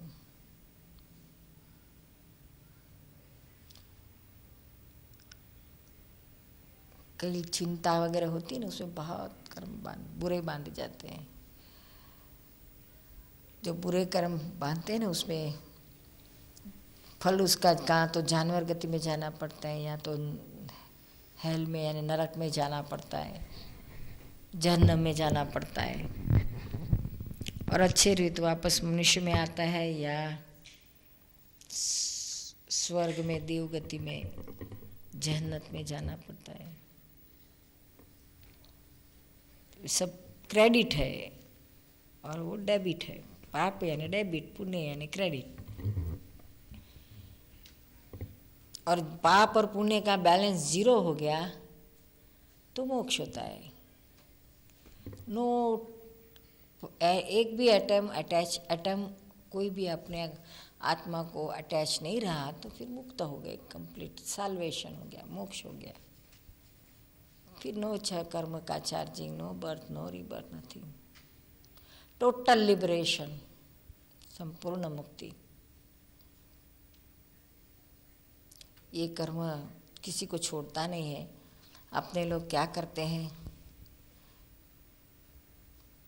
कई चिंता वगैरह होती है ना, उसमें बहुत कर्म बुरे बांधे जाते हैं। जो बुरे कर्म बांधते हैं ना, उसमें फल उसका कहाँ तो जानवर गति में जाना पड़ता है, या तो हेल में यानी नरक में जाना पड़ता है, जहन्नम में जाना पड़ता है, और अच्छे रीत वापस मनुष्य में आता है, या स्वर्ग में देव गति में जहन्नत में जाना पड़ता है। सब क्रेडिट है और वो डेबिट है। पाप यानी डेबिट, पुण्य यानी क्रेडिट। और पाप और पुण्य का बैलेंस 0 हो गया तो मोक्ष होता है। नो एक भी एटम कोई भी अपने आत्मा को अटैच नहीं रहा तो फिर मुक्त हो गए, कंप्लीट साल्वेशन हो गया, मोक्ष हो गया। फिर नो कर्म का charging, no birth, no rebirth, nothing, total liberation, संपूर्ण मुक्ति। ये कर्म किसी को छोड़ता नहीं है। अपने लोग क्या करते हैं,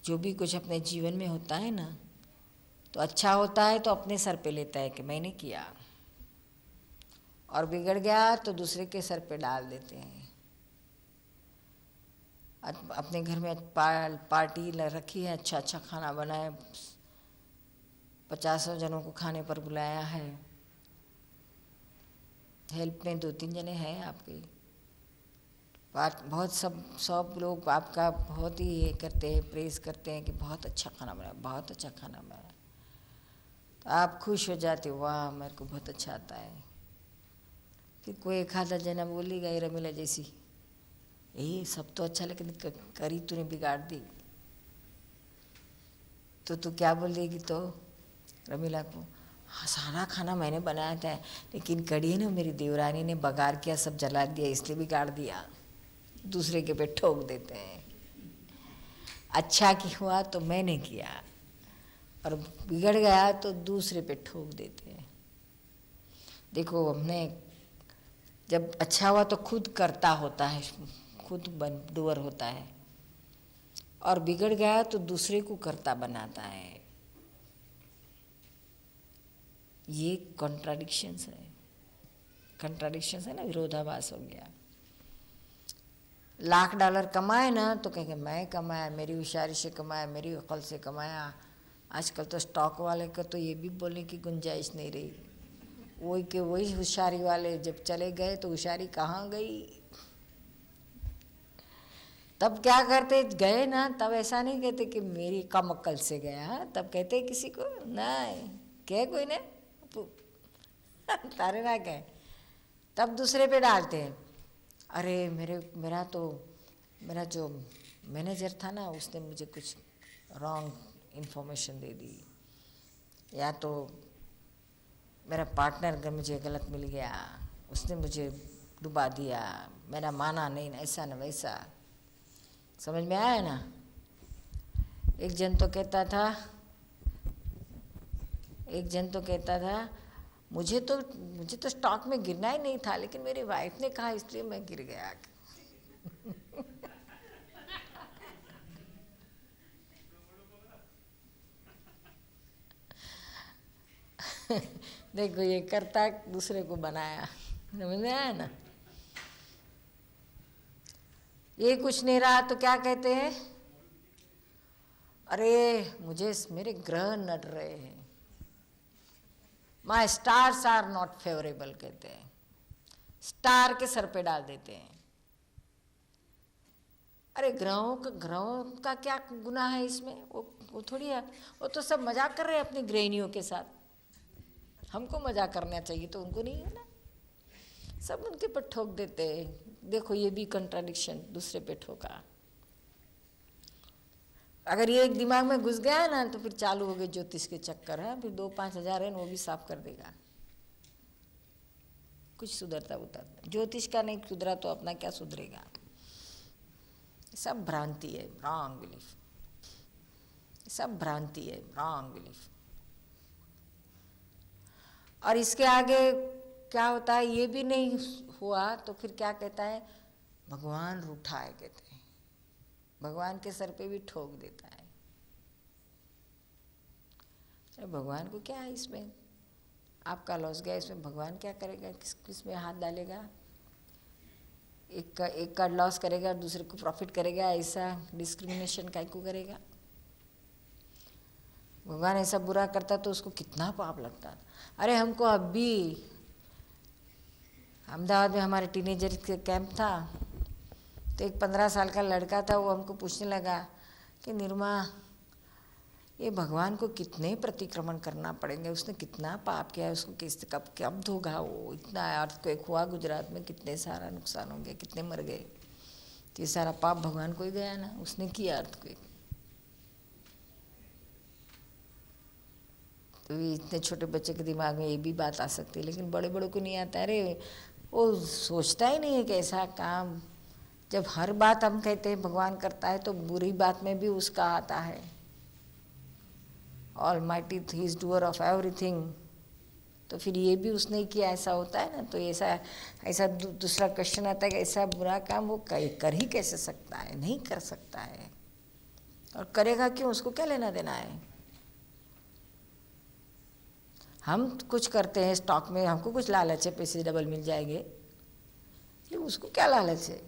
जो भी कुछ अपने जीवन में होता है ना, तो अच्छा होता है तो अपने सर पे लेता है कि मैंने किया, और बिगड़ गया तो दूसरे के सर पे डाल देते हैं। अपने घर में पार्टी रखी है, अच्छा अच्छा खाना बनाया, 50 जनों को खाने पर बुलाया है, हेल्प में 2-3 जने हैं आपके, बहुत सब लोग आपका बहुत ही ये करते हैं, प्रेज करते हैं कि बहुत अच्छा खाना बनाया, बहुत अच्छा खाना बनाया, तो आप खुश हो जाते, वाह मेरे को बहुत अच्छा आता है। फिर कोई एक आधा जना बोली गई रमीला जैसी, ये सब तो अच्छा लेकिन करी तूने बिगाड़ दी, तो तू क्या बोल देगी? तो रमीला को, हाँ सारा खाना मैंने बनाया था, लेकिन कड़ी ना मेरी देवरानी ने बघार किया, सब जला दिया, इसलिए बिगाड़ दिया। दूसरे के पे ठोक देते हैं। अच्छा की हुआ तो मैंने किया, और बिगड़ गया तो दूसरे पे ठोक देते हैं। देखो हमने जब अच्छा हुआ तो खुद करता होता है, खुद डूअर होता है, और बिगड़ गया तो दूसरे को करता बनाता है। ये कॉन्ट्राडिक्शंस है ना, विरोधाभास हो गया। $1,00,000 कमाए ना तो कहेंगे मैं कमाया, मेरी होशियारी से कमाया, मेरी अकल से कमाया। आजकल तो स्टॉक वाले का तो ये भी बोलने की गुंजाइश नहीं रही, वही के वही होशियारी वाले जब चले गए तो होशियारी कहाँ गई। तब क्या करते, गए ना तब ऐसा नहीं कहते कि मेरी कम अक्ल से गया, तब कहते किसी को नहीं कह, कोई ने तारे ना कहे, तब दूसरे पे डालते हैं। अरे मेरा जो मैनेजर था ना, उसने मुझे कुछ रॉन्ग इन्फॉर्मेशन दे दी, या तो मेरा पार्टनर मुझे गलत मिल गया, उसने मुझे डुबा दिया, मेरा माना नहीं, ऐसा न वैसा। समझ में आया ना? एक जन तो कहता था मुझे तो स्टॉक में गिरना ही नहीं था, लेकिन मेरी वाइफ ने कहा इसलिए मैं गिर गया। देखो ये करता दूसरे को बनाया, समझ में आया ना? ये कुछ नहीं रहा तो क्या कहते हैं, अरे मुझे मेरे ग्रह नड़ रहे हैं, my stars are not favourable कहते हैं, स्टार के सर पे डाल देते हैं। अरे ग्रहों का क्या गुनाह है इसमें? वो थोड़ी है, वो तो सब मजाक कर रहे हैं अपनी गृहिणियों के साथ। हमको मजाक करना चाहिए तो उनको नहीं है ना, सब उनके पर ठोक देते हैं। देखो ये भी कंट्राडिक्शन, दूसरे पे ठोका। अगर ये एक दिमाग में घुस गया ना तो फिर चालू हो गए ज्योतिष के चक्कर है, फिर 2-5 हज़ार है वो भी साफ कर देगा, कुछ सुधरता उतरता। ज्योतिष का नहीं सुधरा तो अपना क्या सुधरेगा? सब भ्रांति है, रॉन्ग बिलीफ, सब भ्रांति है, रॉन्ग बिलीफ। और इसके आगे क्या होता है ये भी नहीं हुआ तो फिर क्या कहता है, भगवान रूठा है कहते हैं, भगवान के सर पे भी ठोक देता है। अरे भगवान को क्या है इसमें? आपका लॉस गया, इसमें भगवान क्या करेगा? किस में हाथ डालेगा? एक का लॉस करेगा, दूसरे को प्रॉफिट करेगा, ऐसा डिस्क्रिमिनेशन काय को करेगा? भगवान ऐसा बुरा करता तो उसको कितना पाप लगता। अरे हमको अभी अहमदाबाद में हमारे टीनेजर के कैंप था, तो एक 15 साल का लड़का था, वो हमको पूछने लगा कि निर्मा ये भगवान को कितने प्रतिक्रमण करना पड़ेंगे, उसने कितना पाप किया है, उसको कब धोगा वो? इतना अर्थक्वेक हुआ गुजरात में, कितने सारा नुकसान हो गया, कितने मर गए, तो ये सारा पाप भगवान को ही गया ना, उसने किया अर्थक्वेक। तो इतने छोटे बच्चे के दिमाग में ये भी बात आ सकती है, लेकिन बड़े बड़ों को नहीं आता। अरे वो सोचता ही नहीं है कि ऐसा काम जब हर बात हम कहते हैं भगवान करता है तो बुरी बात में भी उसका आता है। Almighty he is doer of everything, तो फिर ये भी उसने ही किया, ऐसा होता है ना। तो ऐसा दूसरा क्वेश्चन आता है कि ऐसा बुरा काम वो कर ही कैसे सकता है, नहीं कर सकता है, और करेगा क्यों, उसको क्या लेना देना है। हम कुछ करते हैं स्टॉक में, हमको कुछ लालच है पैसे डबल मिल जाएंगे, ये उसको क्या लालच है।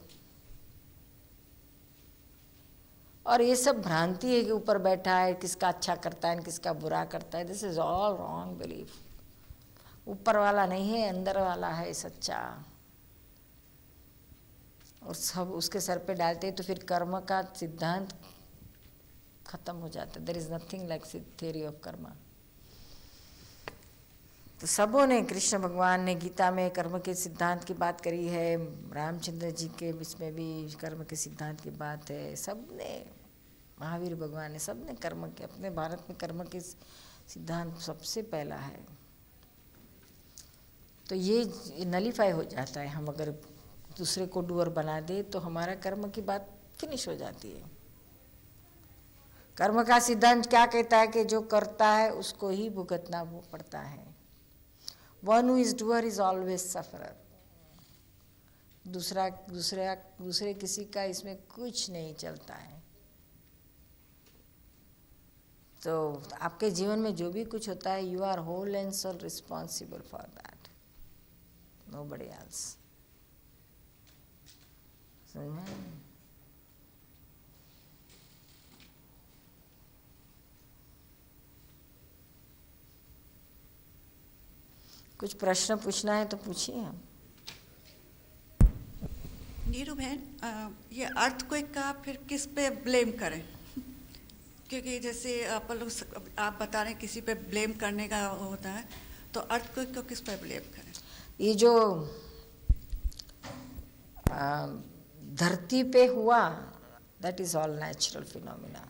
और ये सब भ्रांति है कि ऊपर बैठा है किसका अच्छा करता है किसका बुरा करता है। This is all wrong belief. ऊपर वाला नहीं है, अंदर वाला है सच्चा, और सब उसके सर पे डालते हैं तो फिर कर्म का सिद्धांत खत्म हो जाता है। There is nothing like theory of karma. तो सबों ने, कृष्ण भगवान ने गीता में कर्म के सिद्धांत की बात करी है, रामचंद्र जी के इसमें भी कर्म के सिद्धांत की बात है, सब ने, महावीर भगवान ने, सब ने कर्म के, अपने भारत में कर्म के सिद्धांत सबसे पहला है। तो ये नलीफाई हो जाता है। हम अगर दूसरे को डूअर बना दे तो हमारा कर्म की बात फिनिश हो जाती है। कर्म का सिद्धांत क्या कहता है कि जो करता है उसको ही भुगतना वो पड़ता है। One who is doer is always sufferer. दूसरे किसी का इसमें कुछ नहीं चलता है। तो आपके जीवन में जो भी कुछ होता है, you are whole and sole responsible for that, nobody else. समझ में? कुछ प्रश्न पूछना है तो पूछिए हम। नीरू बहन, ये अर्थक्वेक का फिर किस पे ब्लेम करें? क्योंकि जैसे आप बता रहे हैं किसी पे ब्लेम करने का होता है, तो अर्थक्वेक को किस पे ब्लेम करें? ये जो धरती पे हुआ, that is all natural phenomena.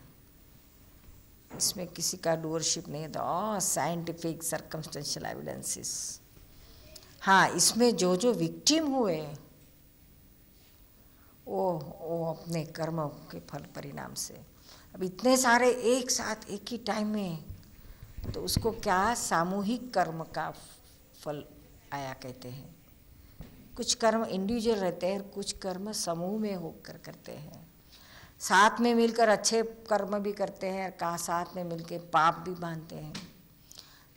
इसमें किसी का डूअरशिप नहीं है। All scientific circumstantial evidences. हाँ, इसमें जो विक्टिम हुए वो अपने कर्म के फल परिणाम से। अब इतने सारे एक साथ एक ही टाइम में, तो उसको क्या सामूहिक कर्म का फल आया कहते हैं। कुछ कर्म इंडिविजुअल रहते हैं, कुछ कर्म समूह में होकर करते हैं। साथ में मिलकर अच्छे कर्म भी करते हैं, कहा साथ में मिलकर पाप भी बांधते हैं।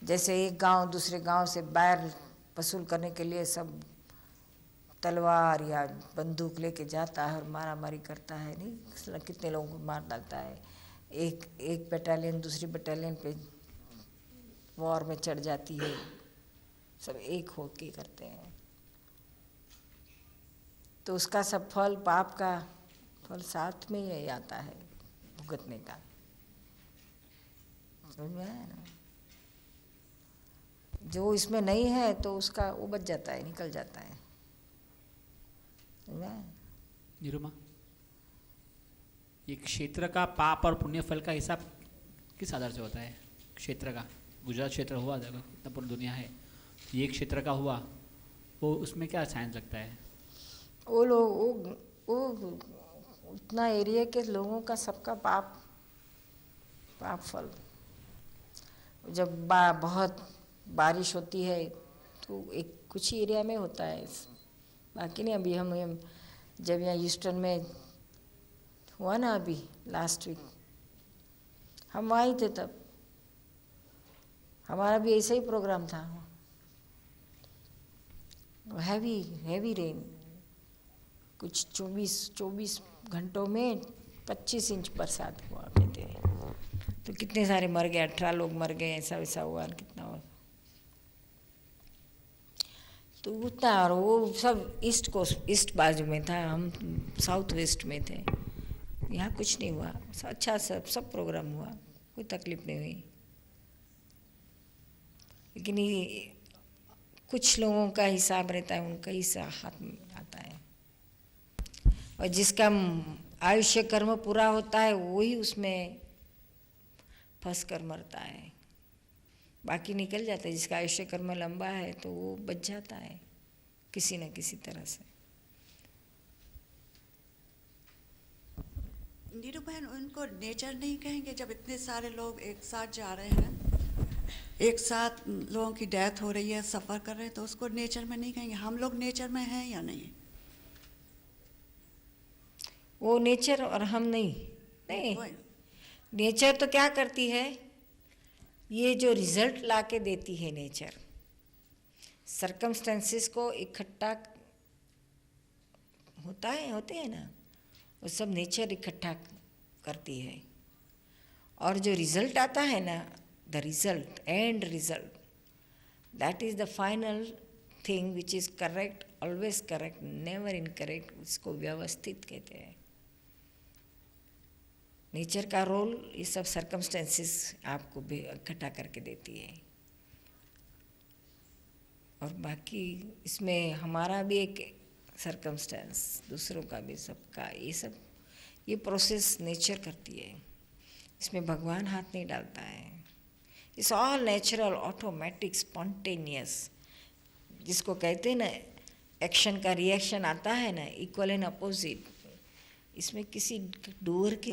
जैसे एक गांव दूसरे गांव से बैर वसूल करने के लिए सब तलवार या बंदूक लेके जाता है और मारा मारी करता है, नहीं कितने लोगों को मार डालता है। एक बटालियन दूसरी बटालियन पे वॉर में चढ़ जाती है, सब एक हो के करते हैं। तो उसका सब फल, पाप का फल साथ में ही आता है भुगतने का। समझ में आया ना? जो इसमें नहीं है तो उसका वो बच जाता है, निकल जाता है। निरुमा, ये क्षेत्र का पाप और पुण्य फल का हिसाब किस आधार से होता है? क्षेत्र का, गुजरात क्षेत्र हुआ, इतना पूरी दुनिया है, ये क्षेत्र का हुआ, वो उसमें क्या साइंस लगता है? वो लोग वो उतना एरिया के लोगों का सबका पाप फल। जब बहुत बारिश होती है तो एक कुछ ही एरिया में होता है, बाकी नहीं। अभी हम जब यहाँ ईस्टर्न में हुआ ना, अभी लास्ट वीक हम वहीं थे, तब हमारा भी ऐसा ही प्रोग्राम था। हैवी रेन, कुछ 24 घंटों में 25 इंच बरसात हुआ कहते हैं। तो कितने सारे मर गए, 18 लोग मर गए, ऐसा वैसा हुआ, कितना हुआ। तो उतना, और वो सब ईस्ट बाजू में था, हम साउथ वेस्ट में थे। यहाँ कुछ नहीं हुआ, अच्छा सब प्रोग्राम हुआ, कोई तकलीफ नहीं हुई। लेकिन ये कुछ लोगों का हिसाब रहता है, उनका ही हाथ में आता है। और जिसका आयुष्य कर्म पूरा होता है वही उसमें फंस कर मरता है, बाकी निकल जाता है। जिसका आयुष्य कर्म लंबा है तो वो बच जाता है किसी न किसी तरह से। नीरू बहन, उनको नेचर नहीं कहेंगे जब इतने सारे लोग एक साथ जा रहे हैं, एक साथ लोगों की डेथ हो रही है, सफ़र कर रहे हैं, तो उसको नेचर में नहीं कहेंगे। हम लोग नेचर में हैं या नहीं? वो नेचर और हम नहीं, नहीं। नेचर तो क्या करती है, ये जो रिजल्ट ला के देती है नेचर, सरकमस्टेंसेस को इकट्ठा होते हैं ना, वो सब नेचर इकट्ठा करती है। और जो रिजल्ट आता है ना, the result, and result, that is the final thing which is correct, always correct, never incorrect, उसको व्यवस्थित कहते हैं। नेचर का रोल ये सब सरकमस्टेंसेस आपको इकट्ठा करके देती है। और बाकी इसमें हमारा भी एक सरकमस्टेंस, दूसरों का भी, सबका, ये सब ये प्रोसेस नेचर करती है, इसमें भगवान हाथ नहीं डालता है। It's all natural, automatic, spontaneous, जिसको कहते हैं ना एक्शन का रिएक्शन आता है ना, इक्वल एंड अपोजिट, इसमें किसी डूअर के